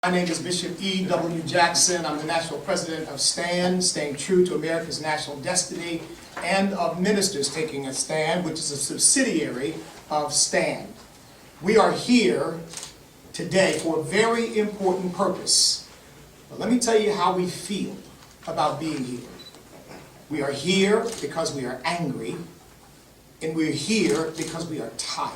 My name is Bishop E.W. Jackson. I'm the national president of STAND, Staying True to America's National Destiny, and of Ministers Taking a Stand, which is a subsidiary of STAND. We are here today for a very important purpose. But let me tell you how we feel about being here. We are here because we are angry, and we're here because we are tired.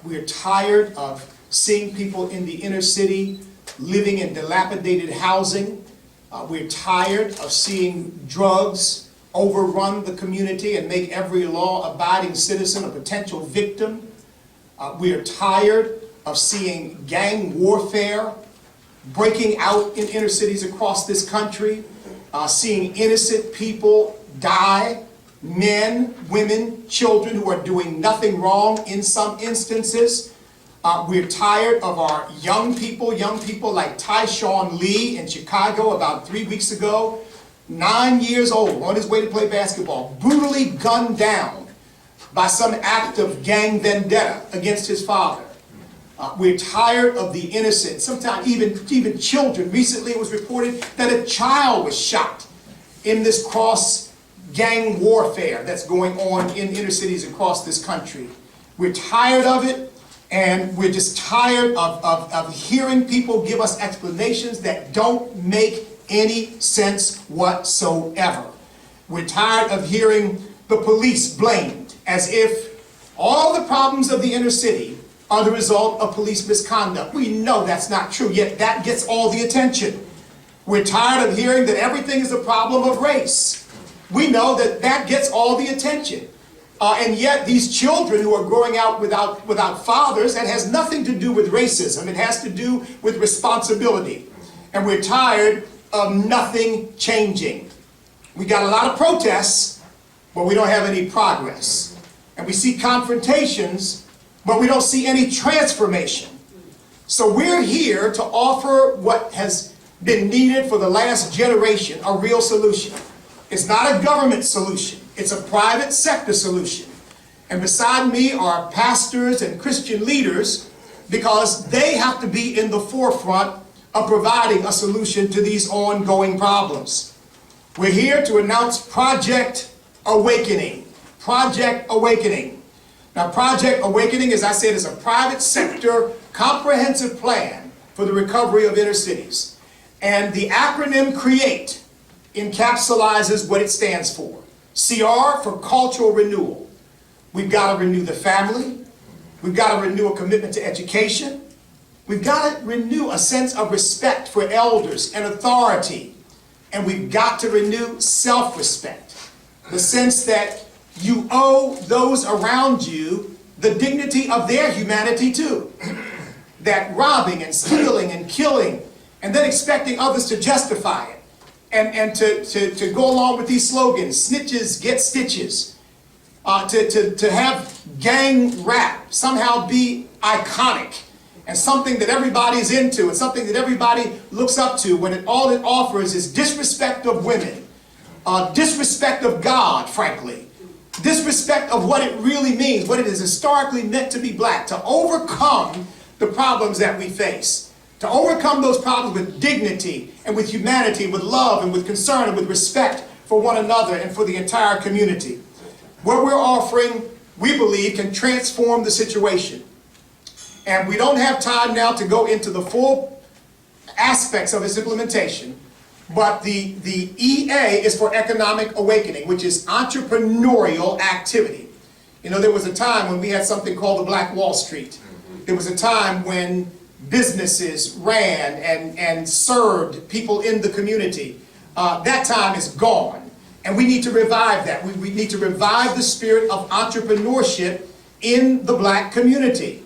We are tired of seeing people in the inner city living in dilapidated housing. We're tired of seeing drugs overrun the community and make every law-abiding citizen a potential victim. We are tired of seeing gang warfare breaking out in inner cities across this country, seeing innocent people die, men, women, children who are doing nothing wrong in some instances. We're tired of our young people like Tyshawn Lee in Chicago about 3 weeks ago, 9 years old, on his way to play basketball, brutally gunned down by some act of gang vendetta against his father. We're tired of the innocent, sometimes even children. Recently it was reported that a child was shot in this cross-gang warfare that's going on in inner cities across this country. We're tired of it. And we're just tired of hearing people give us explanations that don't make any sense whatsoever. We're tired of hearing the police blamed as if all the problems of the inner city are the result of police misconduct. We know that's not true, yet that gets all the attention. We're tired of hearing that everything is a problem of race. We know that that gets all the attention. And yet these children who are growing out without fathers, that has nothing to do with racism. It has to do with responsibility. And we're tired of nothing changing. We got a lot of protests, but we don't have any progress. And we see confrontations, but we don't see any transformation. So we're here to offer what has been needed for the last generation, a real solution. It's not a government solution. It's a private sector solution. And beside me are pastors and Christian leaders because they have to be in the forefront of providing a solution to these ongoing problems. We're here to announce Project Awakening. Project Awakening. Now, Project Awakening, as I said, is a private sector comprehensive plan for the recovery of inner cities. And the acronym CREATE encapsulates what it stands for. CR for cultural renewal. We've got to renew the family. We've got to renew a commitment to education. We've got to renew a sense of respect for elders and authority. And we've got to renew self-respect. The sense that you owe those around you the dignity of their humanity too. That robbing and stealing and killing and then expecting others to justify it. And to go along with these slogans, snitches get stitches, to have gang rap somehow be iconic and something that everybody's into and something that everybody looks up to when all it offers is disrespect of women, disrespect of God, frankly, disrespect of what it really means, what it is historically meant to be black, to overcome the problems that we face. To overcome those problems with dignity and with humanity, with love and with concern and with respect for one another and for the entire community. What we're offering, we believe, can transform the situation. And we don't have time now to go into the full aspects of its implementation, but the EA is for Economic Awakening, which is entrepreneurial activity. You know, there was a time when we had something called the Black Wall Street. There was a time when businesses ran and served people in the community. That time is gone, and we need to revive that. We need to revive the spirit of entrepreneurship in the black community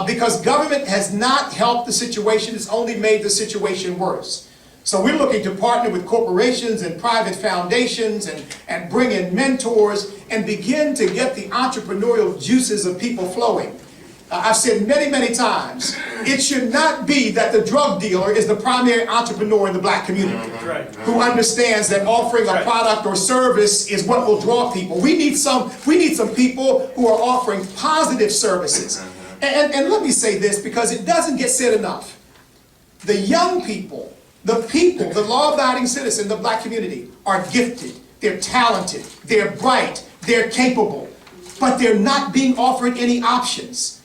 because government has not helped the situation, it's only made the situation worse. So we're looking to partner with corporations and private foundations and bring in mentors and begin to get the entrepreneurial juices of people flowing. I've said many times, it should not be that the drug dealer is the primary entrepreneur in the black community who understands that offering a product or service is what will draw people. We need some people who are offering positive services. And let me say this because it doesn't get said enough. The young people, the law-abiding citizen, the black community, are gifted, they're talented, they're bright, they're capable, but they're not being offered any options.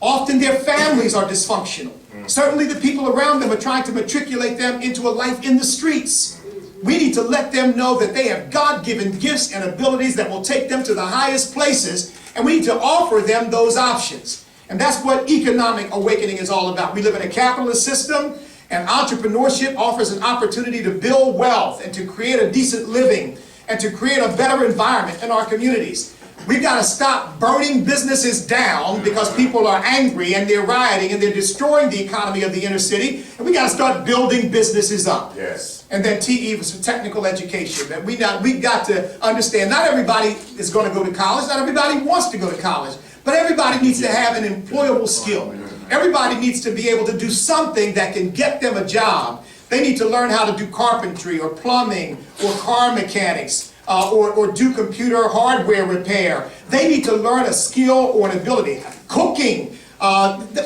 Often their families are dysfunctional. Certainly the people around them are trying to matriculate them into a life in the streets. We need to let them know that they have God-given gifts and abilities that will take them to the highest places, and we need to offer them those options. And that's what economic awakening is all about. We live in a capitalist system, and entrepreneurship offers an opportunity to build wealth and to create a decent living and to create a better environment in our communities. We've got to stop burning businesses down because people are angry and they're rioting and they're destroying the economy of the inner city. And we got to start building businesses up. Yes. And then TE was for technical education. That we got to understand not everybody is going to go to college. Not everybody wants to go to college. But everybody needs to have an employable skill. Everybody needs to be able to do something that can get them a job. They need to learn how to do carpentry or plumbing or car mechanics. Or do computer hardware repair. They need to learn a skill or an ability. Cooking.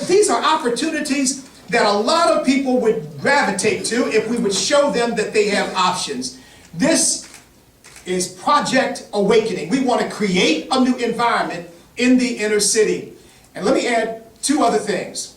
These are opportunities that a lot of people would gravitate to if we would show them that they have options. This is Project Awakening. We want to create a new environment in the inner city. And let me add two other things.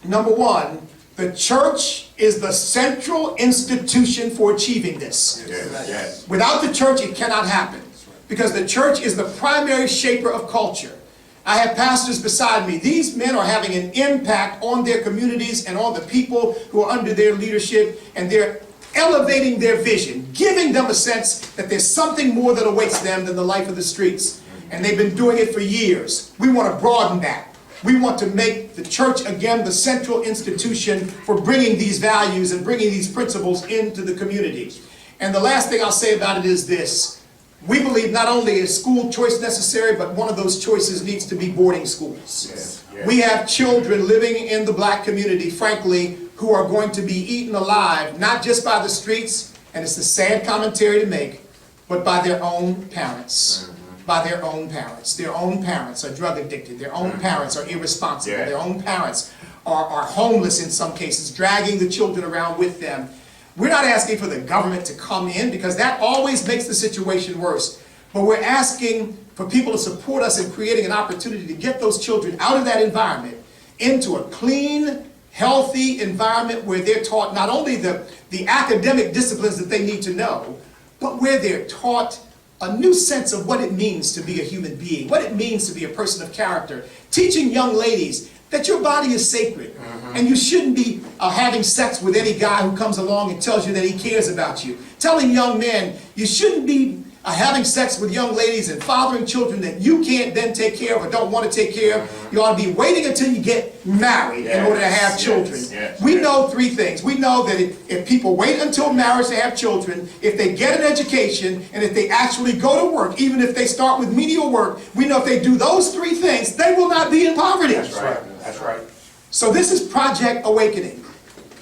Number one, the church is the central institution for achieving this. Yes. Yes. Without the church, it cannot happen. Because the church is the primary shaper of culture. I have pastors beside me. These men are having an impact on their communities and on the people who are under their leadership, and they're elevating their vision, giving them a sense that there's something more that awaits them than the life of the streets. And they've been doing it for years. We want to broaden that. We want to make the church again the central institution for bringing these values and bringing these principles into the community. And the last thing I'll say about it is this. We believe not only is school choice necessary, but one of those choices needs to be boarding schools. Yes. Yes. We have children living in the black community, frankly, who are going to be eaten alive, not just by the streets, and it's a sad commentary to make, but by their own parents. By their own parents. Their own parents are drug addicted. Their own parents are irresponsible. Yeah. Their own parents are homeless in some cases, dragging the children around with them. We're not asking for the government to come in because that always makes the situation worse. But we're asking for people to support us in creating an opportunity to get those children out of that environment into a clean, healthy environment where they're taught not only the academic disciplines that they need to know, but where they're taught a new sense of what it means to be a human being, what it means to be a person of character. Teaching young ladies that your body is sacred, and you shouldn't be having sex with any guy who comes along and tells you that he cares about you. Telling young men you shouldn't be having sex with young ladies and fathering children that you can't then take care of or don't want to take care of. You ought to be waiting until you get married in order to have children. We know three things. We know that if people wait until marriage to have children, if they get an education, and if they actually go to work, even if they start with menial work, we know if they do those three things, they will not be in poverty. That's right. That's right. So this is Project Awakening.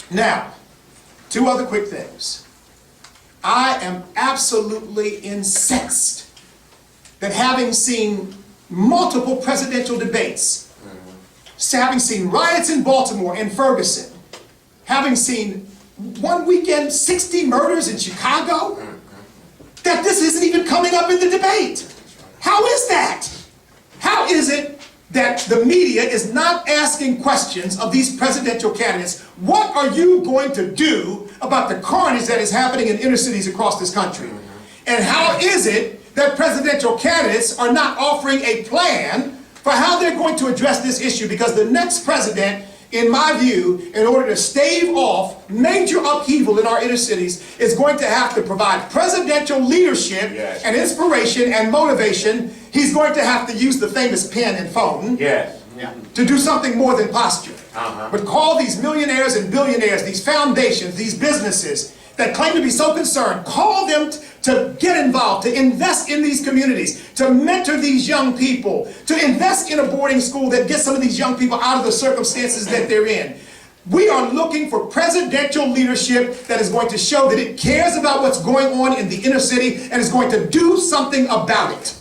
Now, two other quick things. I am absolutely incensed that having seen multiple presidential debates, having seen riots in Baltimore and Ferguson, having seen one weekend 60 murders in Chicago, that this isn't even coming up in the debate. How is that? How is it that the media is not asking questions of these presidential candidates? What are you going to do about the carnage that is happening in inner cities across this country? And how is it that presidential candidates are not offering a plan for how they're going to address this issue? Because the next president, in my view, in order to stave off major upheaval in our inner cities, is going to have to provide presidential leadership and inspiration and motivation. He's going to have to use the famous pen and phone to do something more than posture. But call these millionaires and billionaires, these foundations, these businesses that claim to be so concerned, call them to get involved, to invest in these communities, to mentor these young people, to invest in a boarding school that gets some of these young people out of the circumstances that they're in. We are looking for presidential leadership that is going to show that it cares about what's going on in the inner city and is going to do something about it.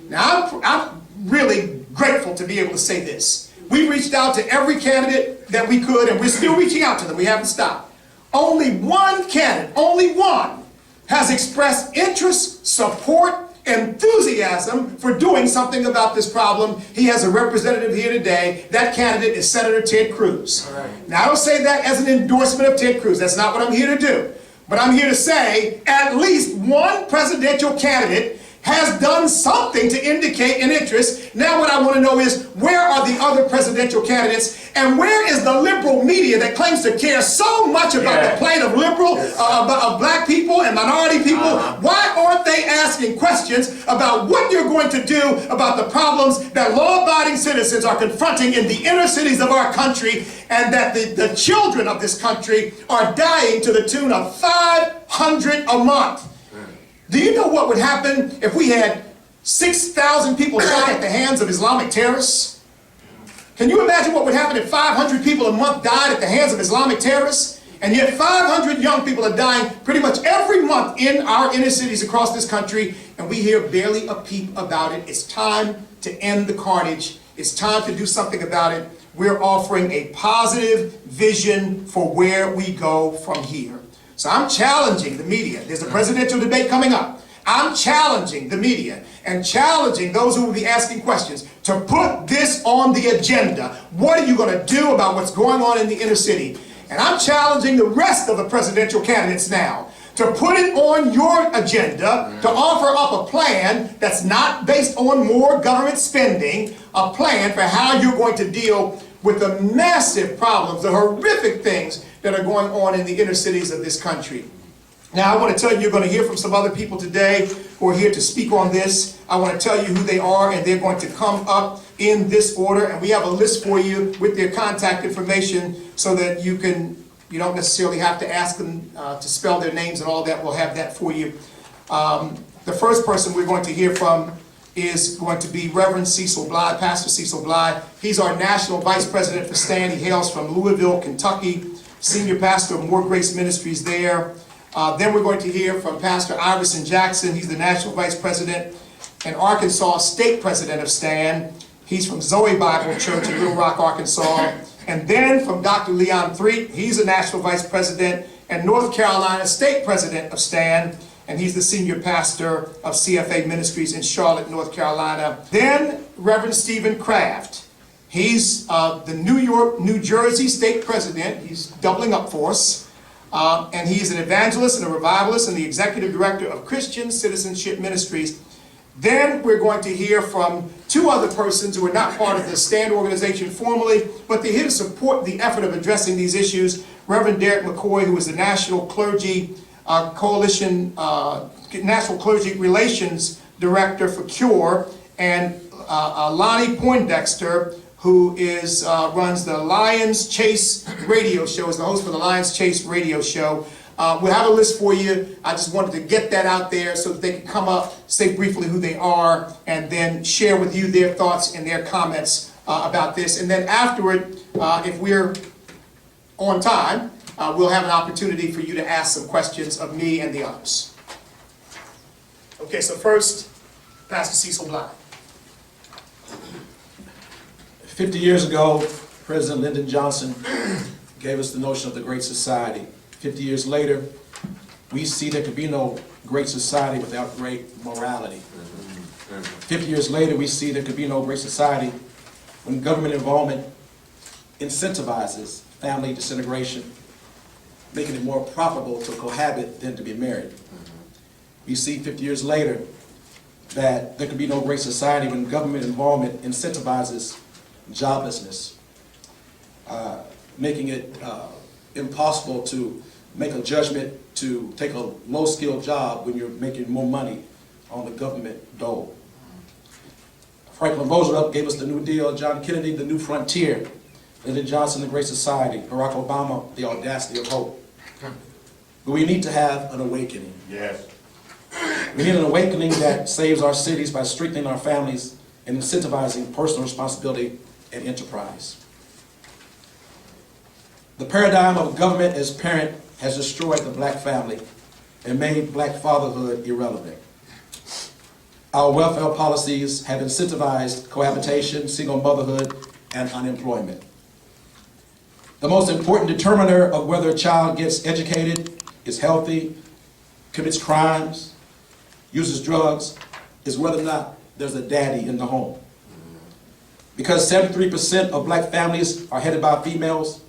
Now, I'm really grateful to be able to say this. We reached out to every candidate that we could, and we're still reaching out to them. We haven't stopped. Only one candidate, only one, has expressed interest, support, enthusiasm for doing something about this problem. He has a representative here today. That candidate is Senator Ted Cruz. Now, I don't say that as an endorsement of Ted Cruz. That's not what I'm here to do. But I'm here to say at least one presidential candidate has done something to indicate an interest. Now what I want to know is, where are the other presidential candidates, and where is the liberal media that claims to care so much about the plight of of black people and minority people? Why aren't they asking questions about what you're going to do about the problems that law-abiding citizens are confronting in the inner cities of our country, and that the children of this country are dying to the tune of 500 a month? Do you know what would happen if we had 6,000 people die at the hands of Islamic terrorists? Can you imagine what would happen if 500 people a month died at the hands of Islamic terrorists? And yet 500 young people are dying pretty much every month in our inner cities across this country, and we hear barely a peep about it. It's time to end the carnage. It's time to do something about it. We're offering a positive vision for where we go from here. So I'm challenging the media. There's a presidential debate coming up. I'm challenging the media and challenging those who will be asking questions to put this on the agenda. What are you going to do about what's going on in the inner city? And I'm challenging the rest of the presidential candidates now to put it on your agenda, to offer up a plan that's not based on more government spending, a plan for how you're going to deal with the massive problems, the horrific things that are going on in the inner cities of this country. Now, I want to tell you, you're going to hear from some other people today who are here to speak on this. I want to tell you who they are, and they're going to come up in this order. And we have a list for you with their contact information so that you don't necessarily have to ask them to spell their names and all that. We'll have that for you. The first person we're going to hear from is going to be Reverend Cecil Bly, Pastor Cecil Bly. He's our National Vice President for STAND. He hails from Louisville, Kentucky, Senior Pastor of More Grace Ministries there. Then we're going to hear from Pastor Iverson Jackson. He's the National Vice President and Arkansas State President of STAND. He's from Zoe Bible Church in Little Rock, Arkansas. And then from Dr. Leon Threet, he's the National Vice President and North Carolina State President of STAND. And he's the Senior Pastor of CFA Ministries in Charlotte, North Carolina. Then Reverend Stephen Kraft. He's the New Jersey State President. He's doubling up for us. And he's an evangelist and a revivalist and the Executive Director of Christian Citizenship Ministries. Then we're going to hear from two other persons who are not part of the STAND organization formally, but they're here to support the effort of addressing these issues. Reverend Derek McCoy, who is the National Clergy Coalition, National Clergy Relations Director for CURE, and Lonnie Poindexter, who runs the Lions Chase radio show, is the host for the Lions Chase radio show. We'll have a list for you. I just wanted to get that out there so that they can come up, say briefly who they are, and then share with you their thoughts and their comments about this. And then afterward, if we're on time, we'll have an opportunity for you to ask some questions of me and the others. Okay, so first, Pastor Cecil Bly. 50 years ago, President Lyndon Johnson gave us the notion of the Great Society. 50 years later, we see there could be no great society without great morality. 50 years later, we see there could be no great society when government involvement incentivizes family disintegration, making it more profitable to cohabit than to be married. We see 50 years later that there could be no great society when government involvement incentivizes joblessness, making it impossible to make a judgment to take a low-skilled job when you're making more money on the government dole. Franklin Roosevelt gave us the New Deal, John Kennedy, the New Frontier, Lyndon Johnson, the Great Society, Barack Obama, the audacity of hope. But we need to have an awakening. Yes. We need an awakening that saves our cities by strengthening our families and incentivizing personal responsibility and enterprise. The paradigm of government as parent has destroyed the black family and made black fatherhood irrelevant. Our welfare policies have incentivized cohabitation, single motherhood, and unemployment. The most important determiner of whether a child gets educated, is healthy, commits crimes, uses drugs, is whether or not there's a daddy in the home. Because 73% of black families are headed by females,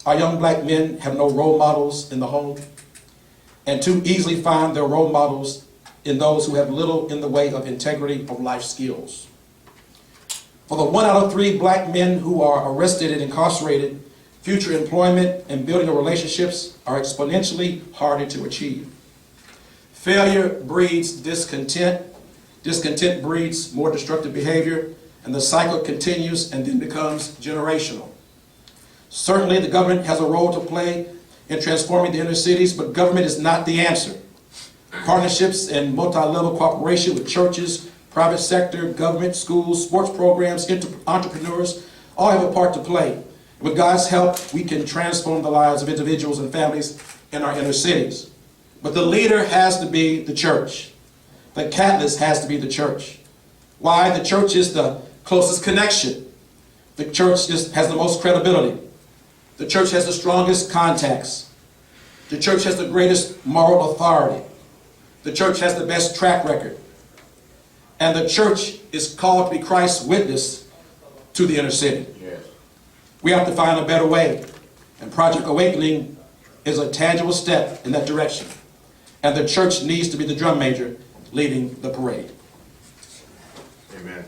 our young black men have no role models in the home, and too easily find their role models in those who have little in the way of integrity or life skills. For the 1 out of 3 black men who are arrested and incarcerated, future employment and building of relationships are exponentially harder to achieve. Failure breeds discontent. Discontent breeds more destructive behavior, and the cycle continues and then becomes generational. Certainly, the government has a role to play in transforming the inner cities, but government is not the answer. Partnerships and multi-level cooperation with churches, private sector, government, schools, sports programs, entrepreneurs, all have a part to play. With God's help, we can transform the lives of individuals and families in our inner cities. But the leader has to be the church. The catalyst has to be the church. Why? The church is the closest connection. The church has the most credibility. The church has the strongest contacts. The church has the greatest moral authority. The church has the best track record. And the church is called to be Christ's witness to the inner city. Yes. We have to find a better way. And Project Awakening is a tangible step in that direction. And the church needs to be the drum major leading the parade. Amen.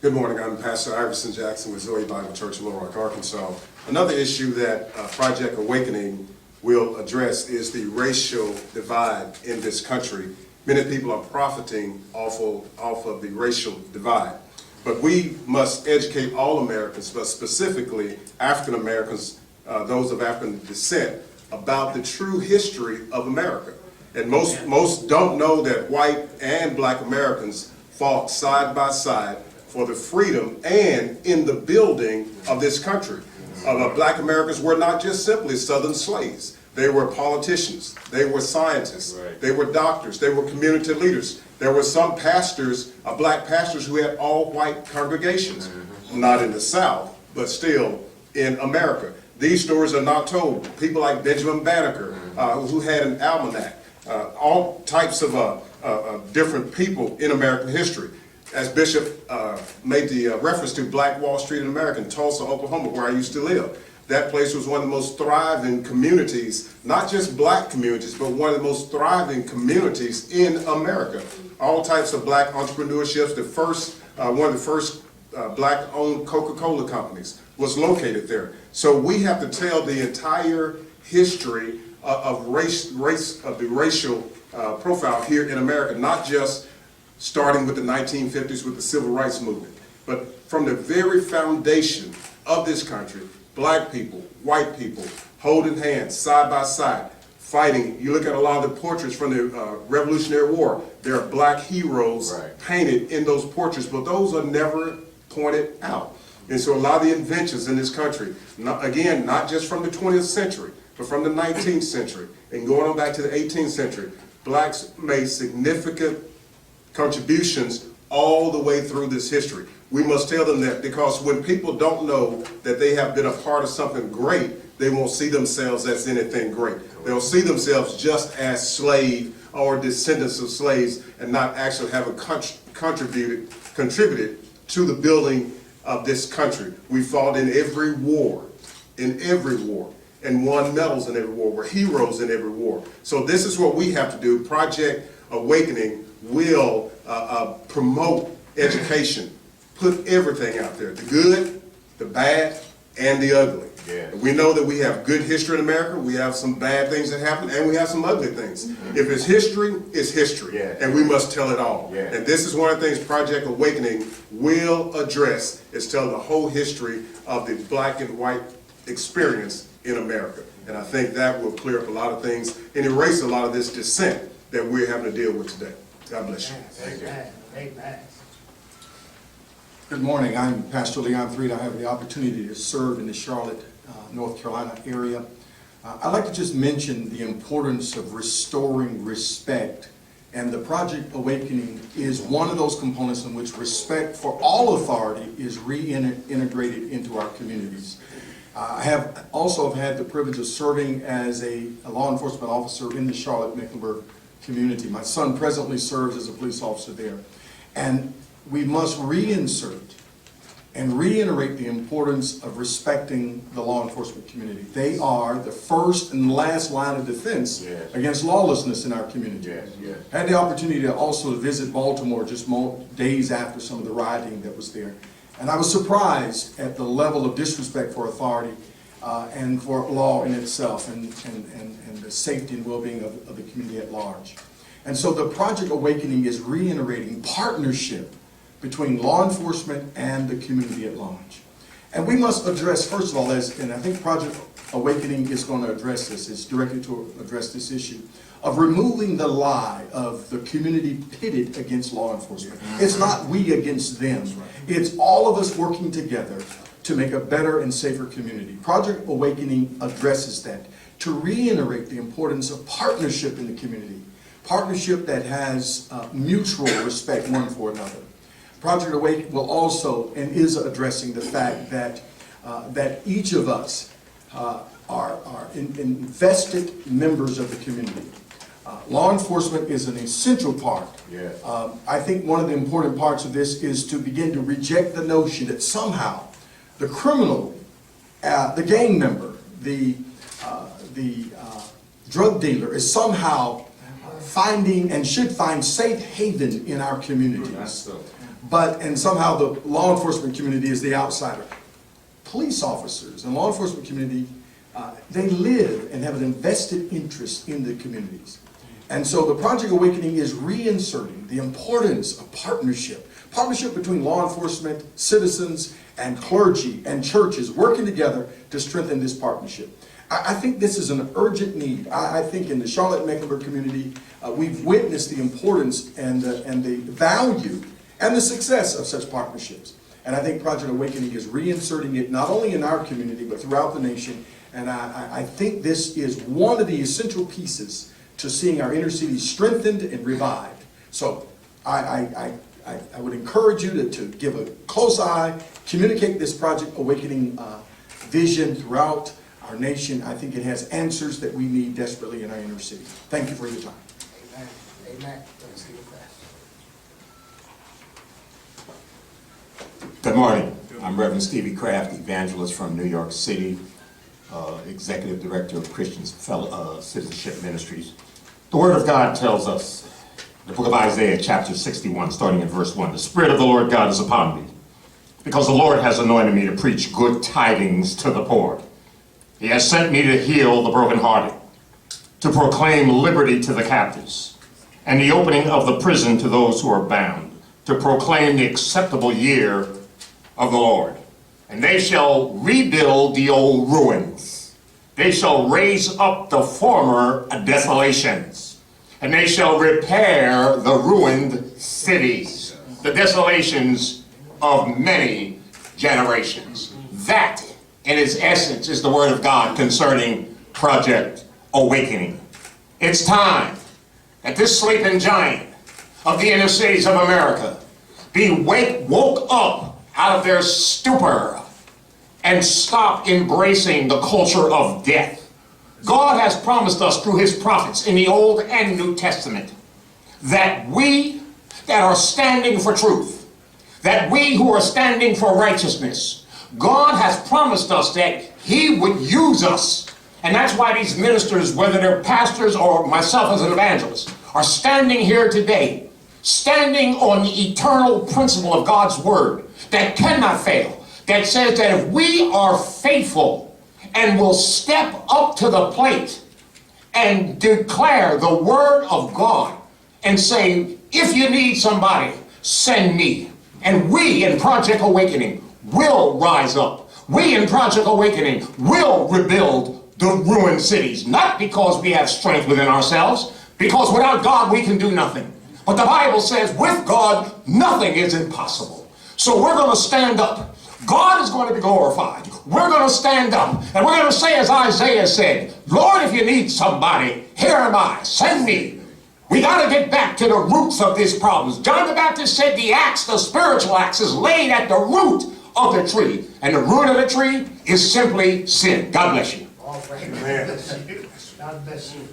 Good morning, I'm Pastor Iverson Jackson with Zoe Bible Church in Little Rock, Arkansas. Another issue that Project Awakening will address is the racial divide in this country. Many people are profiting off of the racial divide. But we must educate all Americans, but specifically African Americans, those of African descent, about the true history of America. And most don't know that white and black Americans fought side by side for the freedom and in the building of this country. Black Americans were not just simply Southern slaves. They were politicians, they were scientists, Right. They were doctors, they were community leaders. There were some pastors, black pastors, who had all white congregations. Not in the South, but still in America. These stories are not told. People like Benjamin Banneker, who had an almanac, all types of different people in American history. As Bishop made the reference to Black Wall Street in America, in Tulsa, Oklahoma, where I used to live. That place was one of the most thriving communities, not just black communities, but one of the most thriving communities in America. All types of black entrepreneurships. One of the first black-owned Coca-Cola companies was located there. So we have to tell the entire history of the racial profile here in America, not just starting with the 1950s with the Civil Rights Movement, but from the very foundation of this country, black people, white people, holding hands, side by side, fighting. You look at a lot of the portraits from the Revolutionary War, there are black heroes Right. painted in those portraits, but those are never pointed out. And so a lot of the inventions in this country, not just from the 20th century, but from the 19th century, and going on back to the 18th century, blacks made significant contributions all the way through this history. We must tell them that, because when people don't know that they have been a part of something great, they won't see themselves as anything great. They'll see themselves just as slave or descendants of slaves, and not actually having contributed to the building of this country. We fought in every war, and won medals in every war. We're heroes in every war. So this is what we have to do. Project Awakening will promote education, put everything out there, the good, the bad, and the ugly. Yeah. We know that we have good history in America, we have some bad things that happen, and we have some ugly things. If it's history, it's history, Yeah. and we must tell it all. Yeah. And this is one of the things Project Awakening will address, is tell the whole history of the black and white experience in America. And I think that will clear up a lot of things and erase a lot of this dissent that we're having to deal with today. God bless you. Thank you. Amen. Good morning, I'm Pastor Leon Threed. I have the opportunity to serve in the Charlotte, North Carolina area. I'd like to just mention the importance of restoring respect And the Project Awakening is one of those components in which respect for all authority is reintegrated into our communities. I have also had the privilege of serving as a law enforcement officer in the Charlotte-Mecklenburg community. My son presently serves as a police officer there. And we must reinsert and reiterate the importance of respecting the law enforcement community. They are the first and last line of defense against lawlessness in our community. I had the opportunity to also visit Baltimore just days after some of the rioting that was there. And I was surprised at the level of disrespect for authority and for law in itself and the safety and well-being of the community at large. And so the Project Awakening is reiterating partnership between law enforcement and the community at large. And we must address, first of all, and I think Project Awakening is going to address this, it's directed to address this issue, of removing the lie of the community pitted against law enforcement. It's not we against them. It's all of us working together to make a better and safer community. Project Awakening addresses that, to reiterate the importance of partnership in the community, partnership that has mutual respect one for another. Project Awake will also and is addressing the fact that that each of us are invested members of the community. Law enforcement is an essential part. I think one of the important parts of this is to begin to reject the notion that somehow the criminal, the gang member, the drug dealer is somehow finding and should find safe haven in our communities. And somehow the law enforcement community is the outsider. Police officers and law enforcement community, they live and have an invested interest in the communities. And so the Project Awakening is reinserting the importance of partnership between law enforcement, citizens, and clergy and churches working together to strengthen this partnership. I think this is an urgent need. I think in the Charlotte-Mecklenburg community, we've witnessed the importance and the value and the success of such partnerships. And I think Project Awakening is reinserting it not only in our community, but throughout the nation. And I think this is one of the essential pieces to seeing our inner cities strengthened and revived. So I would encourage you to give a close eye, communicate this Project Awakening vision throughout our nation. I think it has answers that we need desperately in our inner city. Thank you for your time. Amen. Amen. Good morning. I'm Reverend Stevie Kraft, evangelist from New York City, executive director of Christian Citizenship Ministries. The Word of God tells us, the book of Isaiah, chapter 61, starting in verse 1, "The Spirit of the Lord God is upon me, because the Lord has anointed me to preach good tidings to the poor. He has sent me to heal the brokenhearted, to proclaim liberty to the captives, and the opening of the prison to those who are bound, to proclaim the acceptable year of the Lord. And they shall rebuild the old ruins. They shall raise up the former desolations. And they shall repair the ruined cities, the desolations of many generations." That, in its essence, is the Word of God concerning Project Awakening. It's time that this sleeping giant of the inner cities of America be woke up out of their stupor and stop embracing the culture of death. God has promised us through his prophets in the Old and New Testament that we that are standing for truth, that we who are standing for righteousness, God has promised us that he would use us. And that's why these ministers, whether they're pastors or myself as an evangelist, are standing here today, standing on the eternal principle of God's word that cannot fail, that says that if we are faithful and will step up to the plate and declare the word of God and say, if you need somebody, send me. And we in Project Awakening will rise up. We in Project Awakening will rebuild the ruined cities, not because we have strength within ourselves, because without God we can do nothing. But the Bible says with God nothing is impossible. So we're going to stand up. God is going to be glorified. We're going to stand up and we're going to say as Isaiah said, Lord, if you need somebody, here am I, send me. We got to get back to the roots of these problems. John the Baptist said the axe, the spiritual axe, is laid at the root of the tree. And the root of the tree is simply sin. God bless you. All right. God bless you.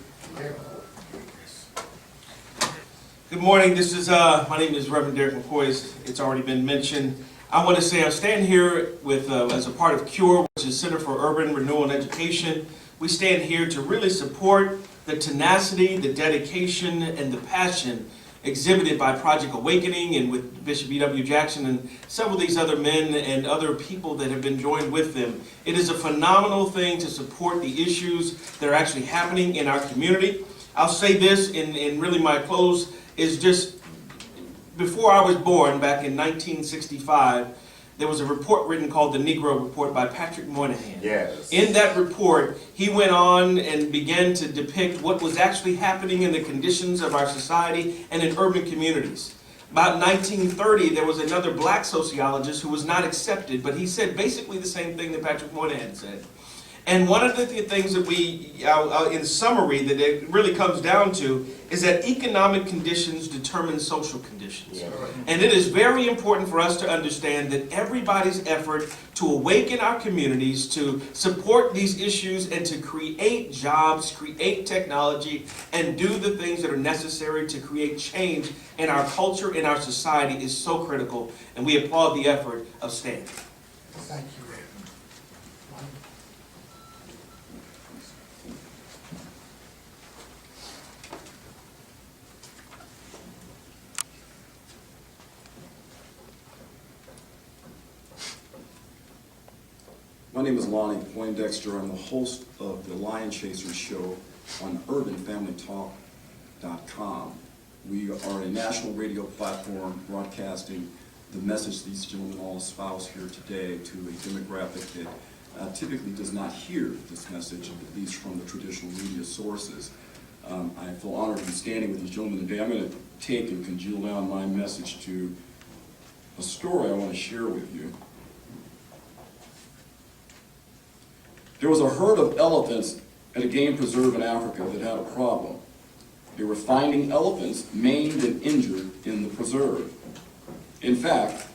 Good morning. This is my name is Reverend Derek McCoy. It's already been mentioned. I want to say I stand here with as a part of CURE, which is Center for Urban Renewal and Education. We stand here to really support the tenacity, the dedication, and the passion exhibited by Project Awakening and with Bishop E.W. Jackson and several of these other men and other people that have been joined with them. It is a phenomenal thing to support the issues that are actually happening in our community. I'll say this, and really my close is just, before I was born, back in 1965, there was a report written called the Negro Report by Patrick Moynihan. Yes. In that report, he went on and began to depict what was actually happening in the conditions of our society and in urban communities. About 1930, there was another black sociologist who was not accepted, but he said basically the same thing that Patrick Moynihan said. And one of the things that we, in summary, that it really comes down to is that economic conditions determine social conditions. Yeah. And it is very important for us to understand that everybody's effort to awaken our communities, to support these issues, and to create jobs, create technology, and do the things that are necessary to create change in our culture, in our society, is so critical. And we applaud the effort of STAND. Thank you. My name is Lonnie Poindexter. I'm the host of the Lion Chasers show on urbanfamilytalk.com. We are a national radio platform broadcasting the message these gentlemen all espouse here today to a demographic that typically does not hear this message, at least from the traditional media sources. I feel honored to be standing with these gentlemen today. I'm going to take and congeal down my message to a story I want to share with you. There was a herd of elephants at a game preserve in Africa that had a problem. They were finding elephants maimed and injured in the preserve. In fact,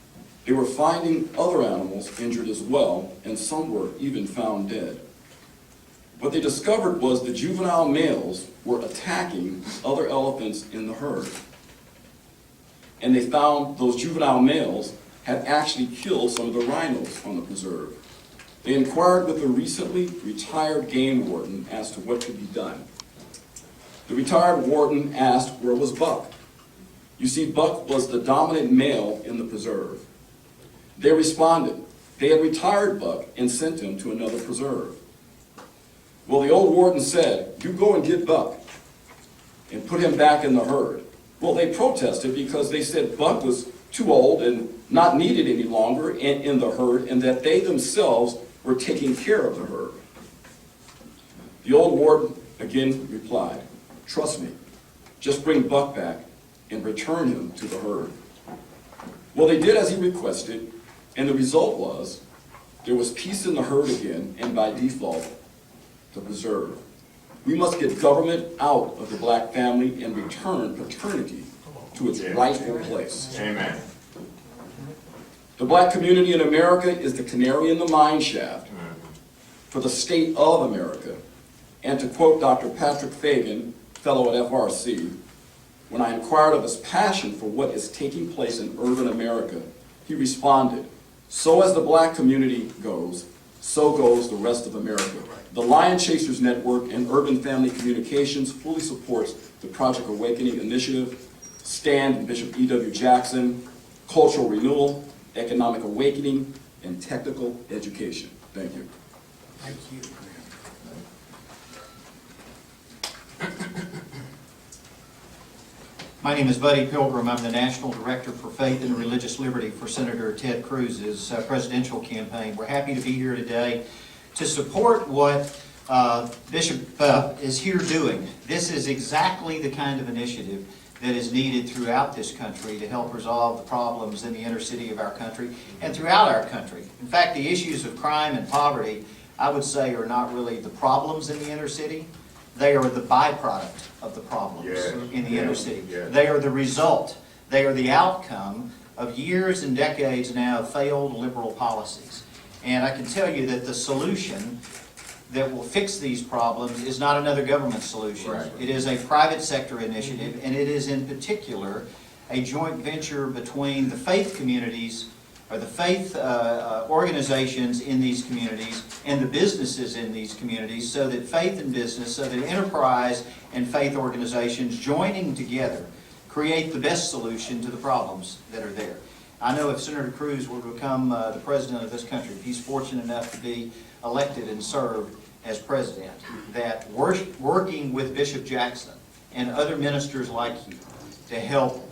they were finding other animals injured as well, and some were even found dead. What they discovered was the juvenile males were attacking other elephants in the herd. And they found those juvenile males had actually killed some of the rhinos on the preserve. They inquired with the recently retired game warden as to what could be done. The retired warden asked where was Buck. You see, Buck was the dominant male in the preserve. They responded. They had retired Buck and sent him to another preserve. Well, the old warden said, you go and get Buck and put him back in the herd. Well, they protested because they said Buck was too old and not needed any longer in the herd, and that they themselves were taking care of the herd. The old warden again replied, trust me, just bring Buck back and return him to the herd. Well, they did as he requested, and the result was there was peace in the herd again, and by default, the preserve. We must get government out of the black family and return paternity to its rightful place. Amen. The black community in America is the canary in the mine shaft for the state of America. And to quote Dr. Patrick Fagan, fellow at FRC, when I inquired of his passion for what is taking place in urban America, he responded, so as the black community goes, so goes the rest of America. The Lion Chasers Network and Urban Family Communications fully supports the Project Awakening initiative, STAND and Bishop E.W. Jackson, cultural renewal, economic awakening, and technical education. Thank you. Thank you. My name is Buddy Pilgrim. I'm the National Director for Faith and Religious Liberty for Senator Ted Cruz's presidential campaign. We're happy to be here today to support what Bishop is here doing. This is exactly the kind of initiative that is needed throughout this country to help resolve the problems in the inner city of our country and throughout our country. In fact, the issues of crime and poverty, I would say, are not really the problems in the inner city. They are the byproduct of the problems Yeah. in the inner city. Yeah. They are the result. They are the outcome of years and decades now of failed liberal policies. And I can tell you that the solution that will fix these problems is not another government solution. Right. It is a private sector initiative, and it is in particular a joint venture between the faith communities, or the faith organizations in these communities, and the businesses in these communities, so that faith and business, so that enterprise and faith organizations joining together create the best solution to the problems that are there. I know if Senator Cruz were to become the president of this country, if he's fortunate enough to be elected and served as president, that working with Bishop Jackson and other ministers like you to help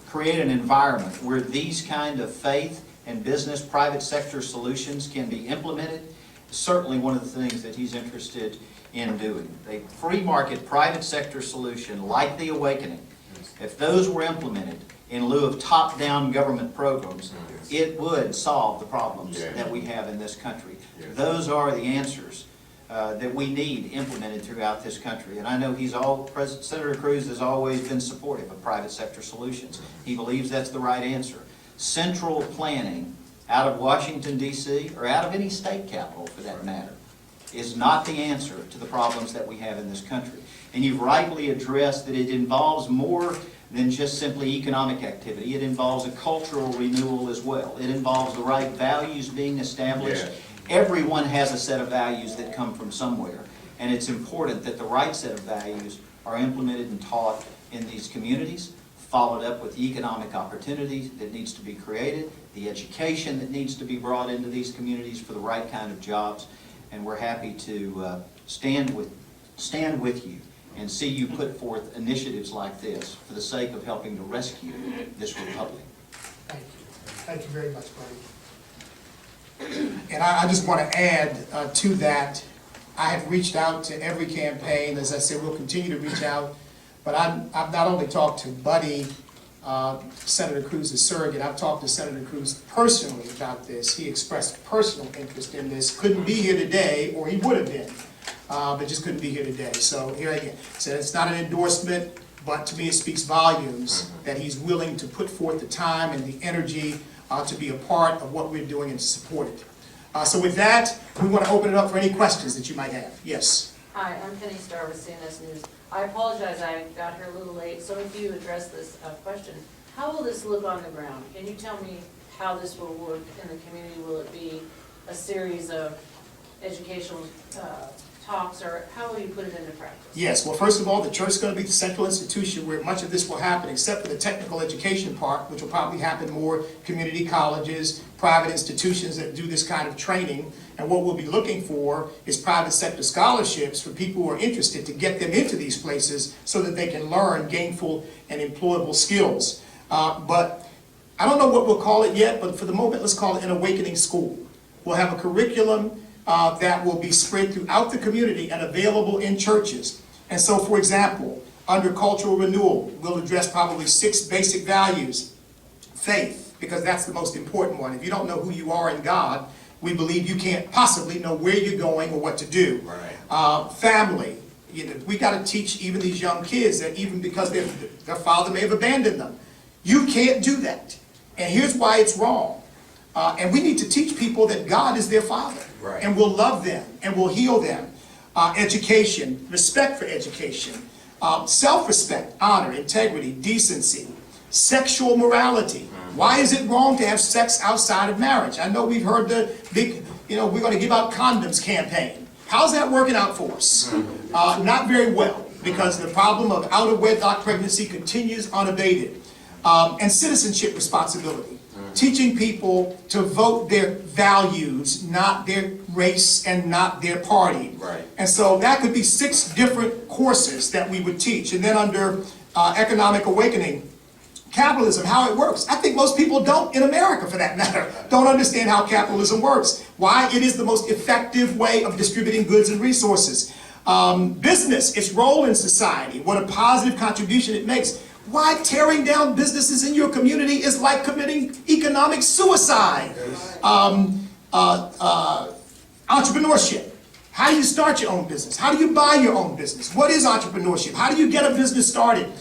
create an environment where these kind of faith and business private sector solutions can be implemented is certainly one of the things that he's interested in doing. A free market private sector solution like the Awakening, if those were implemented in lieu of top-down government programs, it would solve the problems that we have in this country. Those are the answers that we need implemented throughout this country. And I know Senator Cruz has always been supportive of private sector solutions. He believes that's the right answer. Central planning out of Washington, D.C., or out of any state capital for that matter, is not the answer to the problems that we have in this country. And you've rightly addressed that it involves more than just simply economic activity. It involves a cultural renewal as well. It involves the right values being established. Everyone has a set of values that come from somewhere, and it's important that the right set of values are implemented and taught in these communities, followed up with the economic opportunity that needs to be created, the education that needs to be brought into these communities for the right kind of jobs, and we're happy to stand with you and see you put forth initiatives like this for the sake of helping to rescue this republic. Thank you. Thank you very much, buddy. And I just want to add to that, I have reached out to every campaign. As I said, we'll continue to reach out. But I've not only talked to Buddy, Senator Cruz's surrogate, I've talked to Senator Cruz personally about this. He expressed personal interest in this. Couldn't be here today, or he would have been, but just couldn't be here today. So here again, so it's not an endorsement, but to me it speaks volumes that he's willing to put forth the time and the energy to be a part of what we're doing and to support it. So with that, we want to open it up for any questions that you might have. Yes? Hi, I'm Penny Starr with CNS News. I apologize, I got here a little late, so if you address this question, how will this look on the ground? Can you tell me how this will work in the community? Will it be a series of educational talks, or how will you put it into practice? Yes, well, first of all, the church is going to be the central institution where much of this will happen, except for the technical education part, which will probably happen more community colleges, private institutions that do this kind of training. And what we'll be looking for is private sector scholarships for people who are interested to get them into these places so that they can learn gainful and employable skills. But I don't know what we'll call it yet, but for the moment, let's call it an awakening school. We'll have a curriculum that will be spread throughout the community and available in churches. And so, for example, under cultural renewal, we'll address probably 6 basic values. Faith, because that's the most important one. If you don't know who you are in God, we believe you can't possibly know where you're going or what to do. Right. Family, we got to teach even these young kids that even because their father may have abandoned them, you can't do that. And here's why it's wrong. And we need to teach people that God is their father. Right. And will love them and will heal them. Education, respect for education, self-respect, honor, integrity, decency, sexual morality. Why is it wrong to have sex outside of marriage? I know we've heard the big, we're going to give out condoms campaign. How's that working out for us? Not very well, because the problem of out-of-wedlock pregnancy continues unabated. And citizenship responsibility. Teaching people to vote their values, not their race and not their party. Right. And so that could be 6 different courses that we would teach. And then under economic awakening, capitalism, how it works. I think most people don't, in America for that matter, don't understand how capitalism works. Why it is the most effective way of distributing goods and resources. Business, its role in society, what a positive contribution it makes. Why tearing down businesses in your community is like committing economic suicide. Entrepreneurship. How do you start your own business? How do you buy your own business? What is entrepreneurship? How do you get a business started?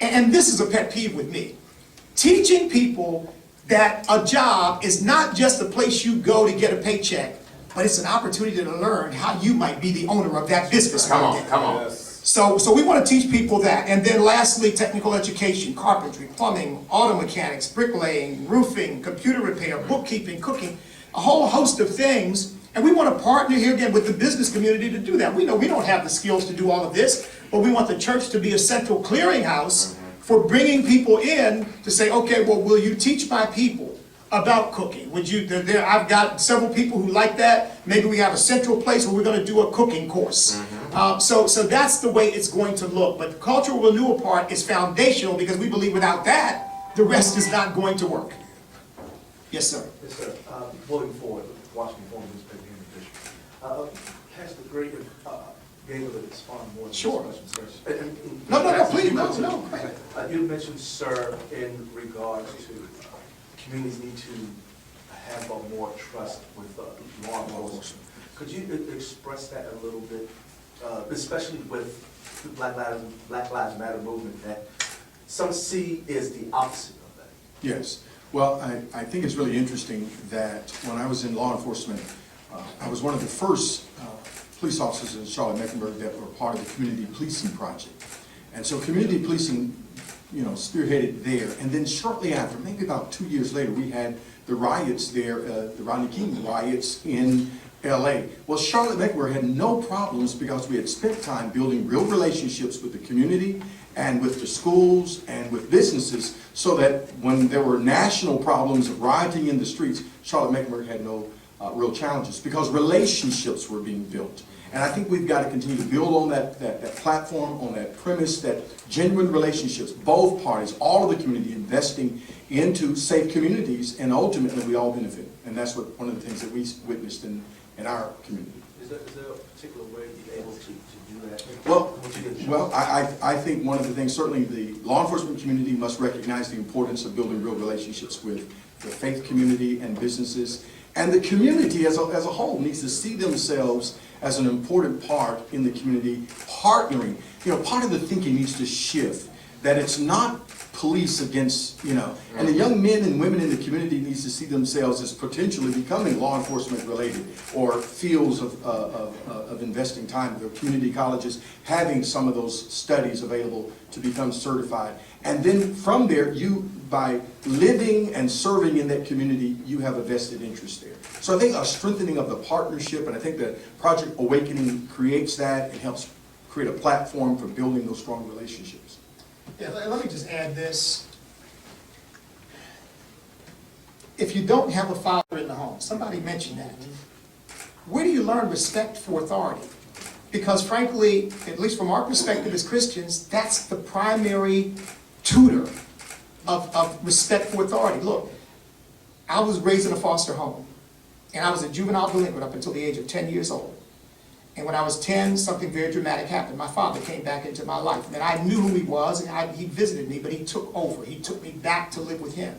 And this is a pet peeve with me. Teaching people that a job is not just a place you go to get a paycheck, but it's an opportunity to learn how you might be the owner of that business one day. Come on. So we want to teach people that. And then lastly, technical education, carpentry, plumbing, auto mechanics, bricklaying, roofing, computer repair, bookkeeping, cooking, a whole host of things. And we want to partner here again with the business community to do that. We know we don't have the skills to do all of this, but we want the church to be a central clearinghouse for bringing people in to say, okay, well, will you teach my people about cooking? Would you, I've got several people who like that. Maybe we have a central place where we're going to do a cooking course. So that's the way it's going to look. But the cultural renewal part is foundational because we believe without that, the rest is not going to work. Yes, sir. Yes, sir. Moving forward, Washington Foreign newspaper here in the district. Pastor Gray, be able to respond more to this Sure. question, sir. No, please, no. Go ahead. You mentioned, sir, in regards to communities need to have more trust with law enforcement. Could you express that a little bit, especially with the Black Lives Matter movement, that some see is the opposite of that? Yes. Well, I think it's really interesting that when I was in law enforcement, I was one of the first police officers in Charlotte-Mecklenburg that were part of the community policing project. And so community policing, spearheaded there. And then shortly after, maybe about 2 years later, we had the riots there, the Rodney King riots in LA. Well, Charlotte-Mecklenburg had no problems because we had spent time building real relationships with the community and with the schools and with businesses so that when there were national problems of rioting in the streets, Charlotte-Mecklenburg had no real challenges because relationships were being built. And I think we've got to continue to build on that platform, on that premise, that genuine relationships, both parties, all of the community investing into safe communities, and ultimately we all benefit. And that's one of the things that we witnessed in our community. Is there a particular way you're able to do that? Well, I think one of the things, certainly the law enforcement community must recognize the importance of building real relationships with the faith community and businesses. And the community as a whole needs to see themselves as an important part in the community, partnering. Part of the thinking needs to shift, that it's not police against, and the young men and women in the community needs to see themselves as potentially becoming law enforcement related or fields of investing time. Their community colleges having some of those studies available to become certified. And then from there, by living and serving in that community, you have a vested interest there. So I think a strengthening of the partnership, and I think that Project Awakening creates that and helps create a platform for building those strong relationships. Yeah, let me just add this. If you don't have a father in the home, somebody mentioned that, where do you learn respect for authority? Because frankly, at least from our perspective as Christians, that's the primary tutor of respect for authority. Look, I was raised in a foster home, and I was a juvenile delinquent up until the age of 10 years old. And when I was 10, something very dramatic happened. My father came back into my life. And I knew who he was, and he visited me, but he took over. He took me back to live with him.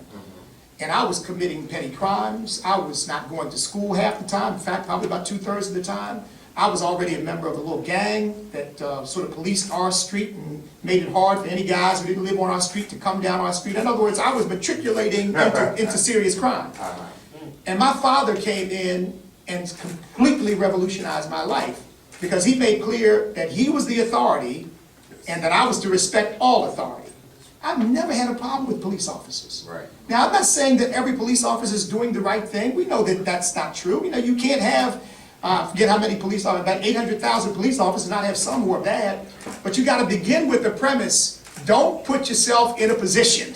And I was committing petty crimes. I was not going to school half the time. In fact, probably about 2/3 of the time. I was already a member of a little gang that sort of policed our street and made it hard for any guys who didn't live on our street to come down our street. In other words, I was matriculating into serious crime. And my father came in and completely revolutionized my life because he made clear that he was the authority and that I was to respect all authority. I've never had a problem with police officers. Right. Now, I'm not saying that every police officer is doing the right thing. We know that that's not true. You can't have, forget how many police officers, about 800,000 police officers, and not have some who are bad. But you got to begin with the premise, don't put yourself in a position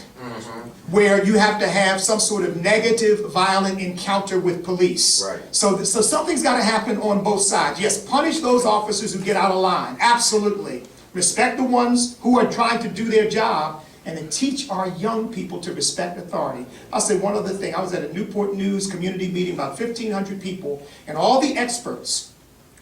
where you have to have some sort of negative, violent encounter with police. Right. So something's got to happen on both sides. Yes, punish those officers who get out of line. Absolutely. Respect the ones who are trying to do their job, and then teach our young people to respect authority. I'll say one other thing. I was at a Newport News community meeting, about 1,500 people, and all the experts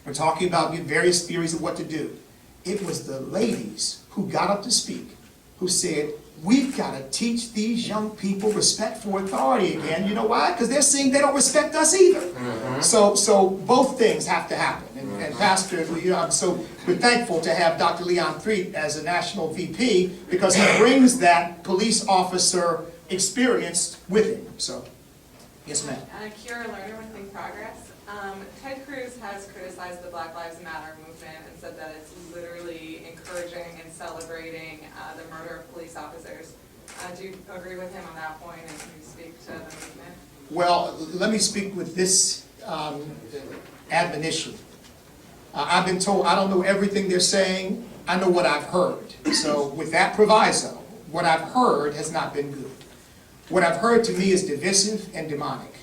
were talking about various theories of what to do. It was the ladies who got up to speak, who said, we've got to teach these young people respect for authority again. You know why? Because they're seeing they don't respect us either. So both things have to happen. And Pastor, we're thankful to have Dr. Leon Threet as a national VP because he brings that police officer experience with him, so, yes, ma'am. Kiera Lerner with Think Progress. Ted Cruz has criticized the Black Lives Matter movement and said that it's literally encouraging and celebrating the murder of police officers. Do you agree with him on that point, and can you speak to the movement? Well, let me speak with this admonition. I've been told I don't know everything they're saying. I know what I've heard. So with that proviso, what I've heard has not been good. What I've heard to me is divisive and demonic.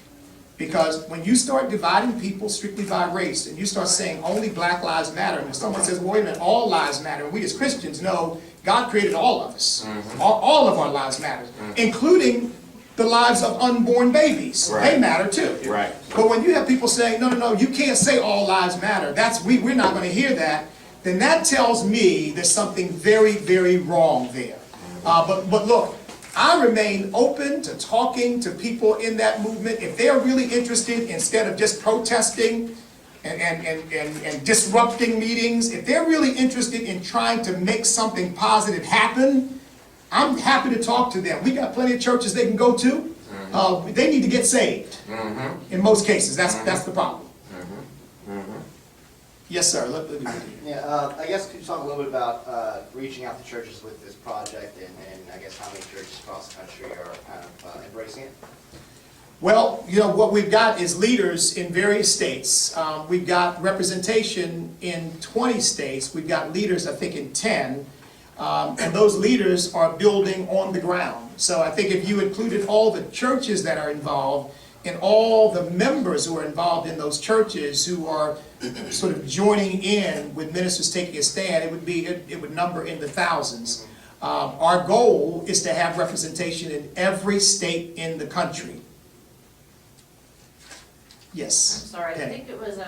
Because when you start dividing people strictly by race, and you start saying only Black lives matter, and if someone says, well, wait a minute, all lives matter, and we as Christians know God created all of us. All of our lives matter, including the lives of unborn babies. Right. They matter too. Right. But when you have people saying, no, no, no, you can't say all lives matter, we're not going to hear that, then that tells me there's something very, very wrong there. But look, I remain open to talking to people in that movement. If they're really interested, instead of just protesting and disrupting meetings, if they're really interested in trying to make something positive happen, I'm happy to talk to them. We got plenty of churches they can go to. They need to get saved. In most cases, that's the problem. Yes, sir. Yeah, I guess could you talk a little bit about reaching out to churches with this project, and I guess how many churches across the country are kind of embracing it? Well, you know, what we've got is leaders in various states. We've got representation in 20 states. We've got leaders, I think, in 10. And those leaders are building on the ground. So I think if you included all the churches that are involved and all the members who are involved in those churches who are sort of joining in with ministers taking a stand, it would number in the thousands. Our goal is to have representation in every state in the country. Yes. I'm sorry, I Penny. think it was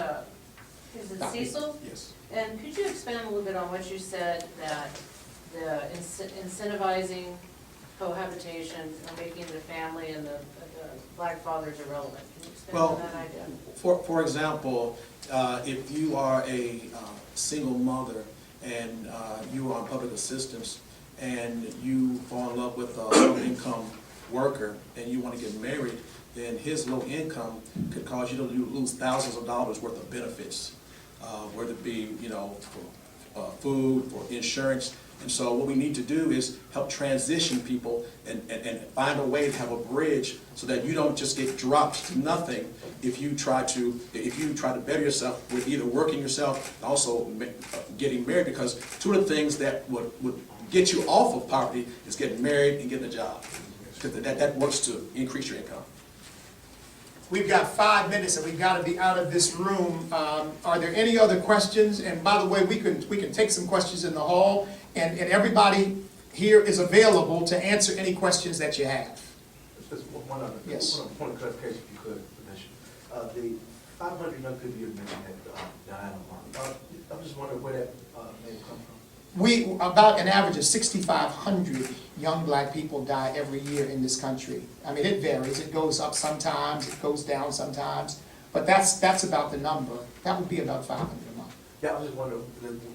is it Dr. Cecil? Yes. And could you expand a little bit on what you said, that the incentivizing cohabitation, making the family and the black fathers irrelevant? Can you expand on that idea? For example, if you are a single mother and you are on public assistance and you fall in love with a low-income worker and you want to get married, then his low income could cause you to lose thousands of dollars worth of benefits, whether it be, you know, for food, for insurance. And so what we need to do is help transition people and find a way to have a bridge so that you don't just get dropped to nothing if you try to better yourself with either working yourself and also getting married, because two of the things that would get you off of poverty is getting married and getting a job, because that works to increase your income. We've got 5 minutes and we've got to be out of this room. Are there any other questions? And by the way, we can take some questions in the hall, and everybody here is available to answer any questions that you have. Just one other, Yes. one point of clarification, if you could, Bishop. The 500 young people you mentioned that died on Martin, I'm just wondering where that may have come from. About an average of 6,500 young black people die every year in this country. I mean, it varies. It goes up sometimes, it goes down sometimes, but that's about the number. That would be about 500 a month. Yeah, I was just wondering,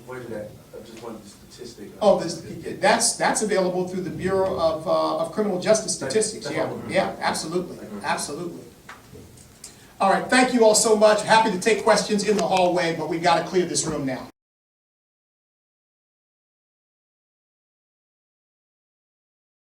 where did that, I just wanted the statistic. Oh, that's available through the Bureau of Criminal Justice Statistics. Yeah, yeah, absolutely, absolutely. All right, thank you all so much. Happy to take questions in the hallway, but we got to clear this room now.